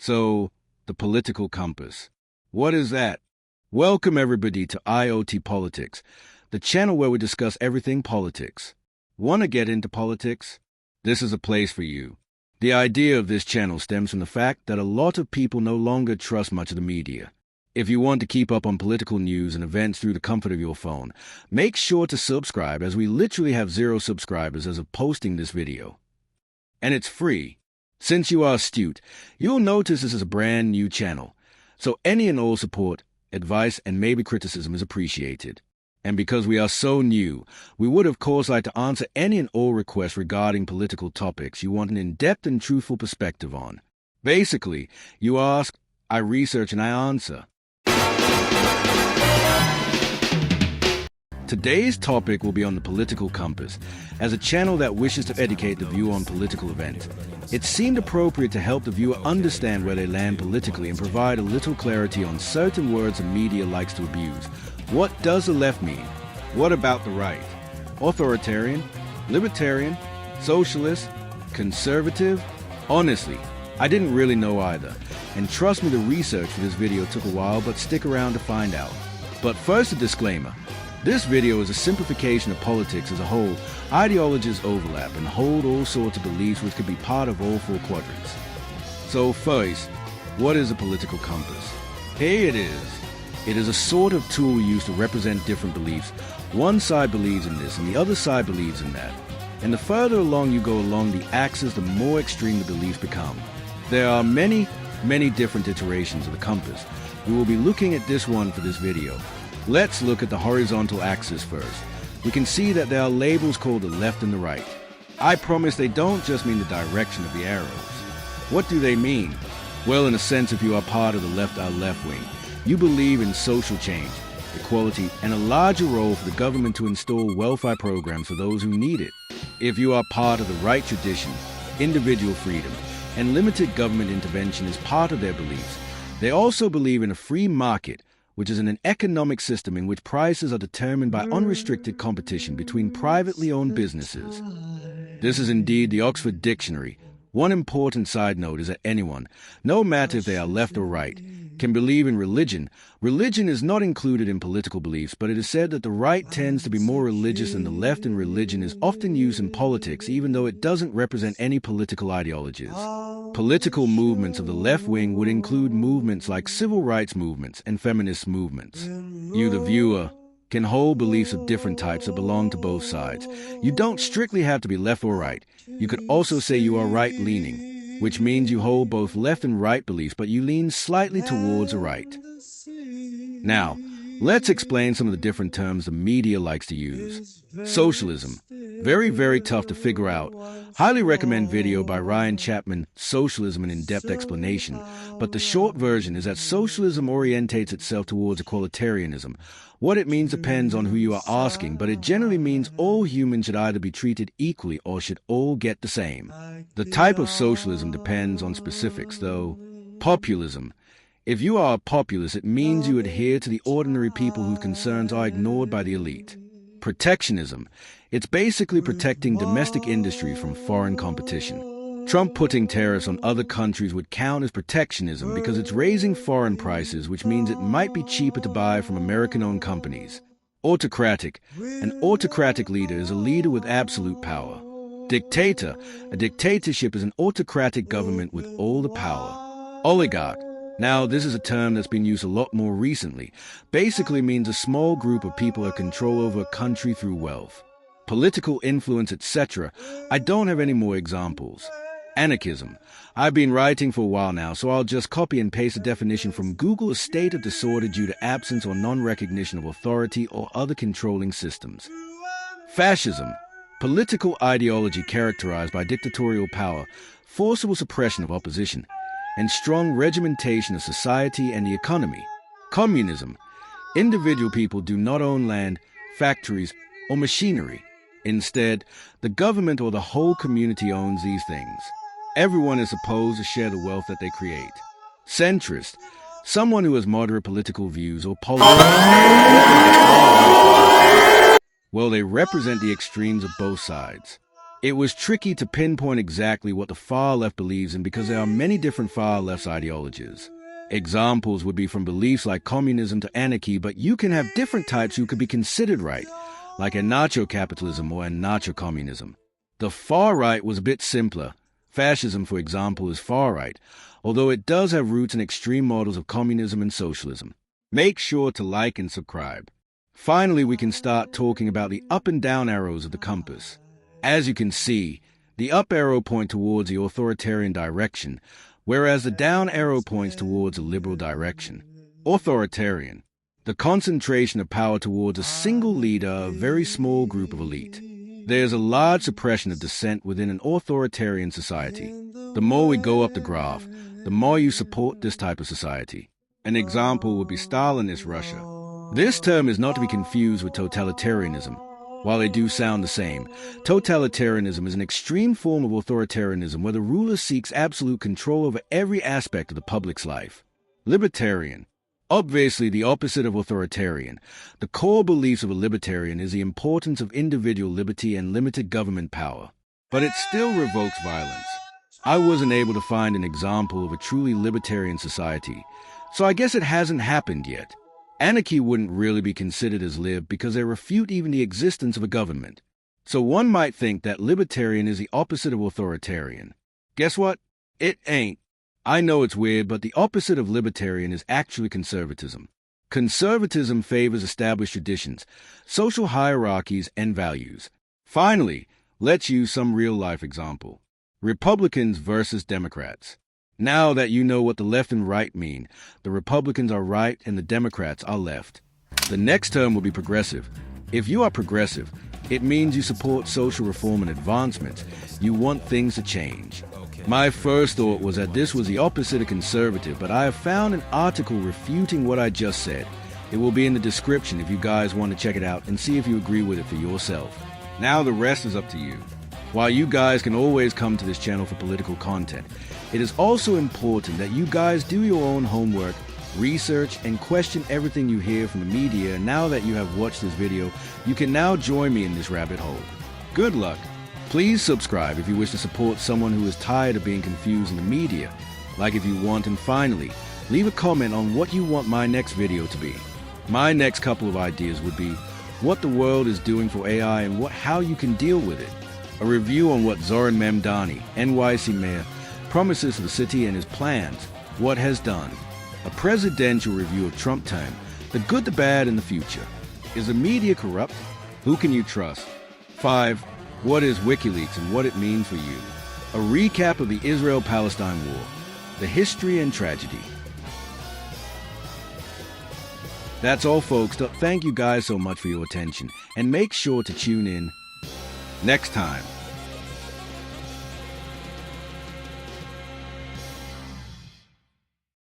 So, the political compass. What is that? Welcome everybody to IoT Politics, the channel where we discuss everything politics. Want to get into politics? This is a place for you. The idea of this channel stems from the fact that a lot of people no longer trust much of the media. If you want to keep up on political news and events through the comfort of your phone, make sure to subscribe, as we literally have 0 subscribers as of posting this video. And it's free. Since you are astute, you'll notice this is a brand new channel, so any and all support, advice, and maybe criticism is appreciated. And because we are so new, we would of course like to answer any and all requests regarding political topics you want an in-depth and truthful perspective on. Basically, you ask, I research, and I answer. Today's topic will be on the political compass. As a channel that wishes to educate the viewer on political events, it seemed appropriate to help the viewer understand where they land politically and provide a little clarity on certain words the media likes to abuse. What does the left mean? What about the right? Authoritarian? Libertarian? Socialist? Conservative? Honestly, I didn't really know either. And trust me, the research for this video took a while, but stick around to find out. But first, a disclaimer. This video is a simplification of politics as a whole. Ideologies overlap and hold all sorts of beliefs which could be part of all 4 quadrants. So first, what is a political compass? Here it is. It is a sort of tool used to represent different beliefs. One side believes in this and the other side believes in that. And the further along you go along the axis, the more extreme the beliefs become. There are many different iterations of the compass. We will be looking at this one for this video. Let's look at the horizontal axis first. We can see that there are labels called the left and the right. I promise they don't just mean the direction of the arrows. What do they mean? Well, in a sense, if you are part of the left or left wing, you believe in social change, equality, and a larger role for the government to install welfare programs for those who need it. If you are part of the right tradition, individual freedom, and limited government intervention is part of their beliefs. They also believe in a free market, which is an economic system in which prices are determined by unrestricted competition between privately owned businesses. This is indeed the Oxford Dictionary. One important side note is that anyone, no matter if they are left or right, can believe in religion. Religion is not included in political beliefs, but it is said that the right tends to be more religious than the left, and religion is often used in politics even though it doesn't represent any political ideologies. Political movements of the left wing would include movements like civil rights movements and feminist movements. You, the viewer, can hold beliefs of different types that belong to both sides. You don't strictly have to be left or right. You could also say you are right-leaning, which means you hold both left and right beliefs, but you lean slightly towards the right. Now, let's explain some of the different terms the media likes to use. Socialism. Very tough to figure out. Highly recommend video by Ryan Chapman, Socialism, an in-depth explanation. But the short version is that socialism orientates itself towards equalitarianism. What it means depends on who you are asking, but it generally means all humans should either be treated equally or should all get the same. The type of socialism depends on specifics, though. Populism. If you are a populist, it means you adhere to the ordinary people whose concerns are ignored by the elite. Protectionism. It's basically protecting domestic industry from foreign competition. Trump putting tariffs on other countries would count as protectionism because it's raising foreign prices, which means it might be cheaper to buy from American-owned companies. Autocratic. An autocratic leader is a leader with absolute power. Dictator. A dictatorship is an autocratic government with all the power. Oligarch. Now, this is a term that's been used a lot more recently. Basically means a small group of people have control over a country through wealth, political influence, etc. I don't have any more examples. Anarchism. I've been writing for a while now, so I'll just copy and paste a definition from Google: a state of disorder due to absence or non-recognition of authority or other controlling systems. Fascism. Political ideology characterized by dictatorial power, forcible suppression of opposition, and strong regimentation of society and the economy. Communism. Individual people do not own land, factories, or machinery. Instead, the government or the whole community owns these things. Everyone is supposed to share the wealth that they create. Centrist. Someone who has moderate political views or politics. Well, they represent the extremes of both sides. It was tricky to pinpoint exactly what the far left believes in because there are many different far left's ideologies. Examples would be from beliefs like communism to anarchy, but you can have different types who could be considered right, like anarcho-capitalism or anarcho-communism. The far right was a bit simpler. Fascism, for example, is far right, although it does have roots in extreme models of communism and socialism. Make sure to like and subscribe. Finally, we can start talking about the up and down arrows of the compass. As you can see, the up arrow point towards the authoritarian direction, whereas the down arrow points towards a liberal direction. Authoritarian. The concentration of power towards a single leader, a very small group of elite. There's a large suppression of dissent within an authoritarian society. The more we go up the graph, the more you support this type of society. An example would be Stalinist Russia. This term is not to be confused with totalitarianism. While they do sound the same, totalitarianism is an extreme form of authoritarianism where the ruler seeks absolute control over every aspect of the public's life. Libertarian. Obviously the opposite of authoritarian. The core beliefs of a libertarian is the importance of individual liberty and limited government power. But it still revokes violence. I wasn't able to find an example of a truly libertarian society, so I guess it hasn't happened yet. Anarchy wouldn't really be considered as lib because they refute even the existence of a government. So one might think that libertarian is the opposite of authoritarian. Guess what? It ain't. I know it's weird, but the opposite of libertarian is actually conservatism. Conservatism favors established traditions, social hierarchies, and values. Finally, let's use some real-life example. Republicans versus Democrats. Now that you know what the left and right mean, the Republicans are right and the Democrats are left. The next term will be progressive. If you are progressive, it means you support social reform and advancements. You want things to change. My first thought was that this was the opposite of conservative, but I have found an article refuting what I just said. It will be in the description if you guys want to check it out and see if you agree with it for yourself. Now the rest is up to you. While you guys can always come to this channel for political content, it is also important that you guys do your own homework, research, and question everything you hear from the media. Now that you have watched this video, you can now join me in this rabbit hole. Good luck. Please subscribe if you wish to support someone who is tired of being confused in the media, like if you want, and finally, leave a comment on what you want my next video to be. My next couple of ideas would be what the world is doing for AI and how you can deal with it. A review on what Zoran Memdani, NYC mayor, promises to the city and his plans, what has done. A presidential review of Trump term, the good, the bad, and the future. Is the media corrupt? Who can you trust? 5. What is WikiLeaks and what it means for you? A recap of the Israel-Palestine war, the history and tragedy. That's all, folks. Thank you guys so much for your attention, and make sure to tune in next time.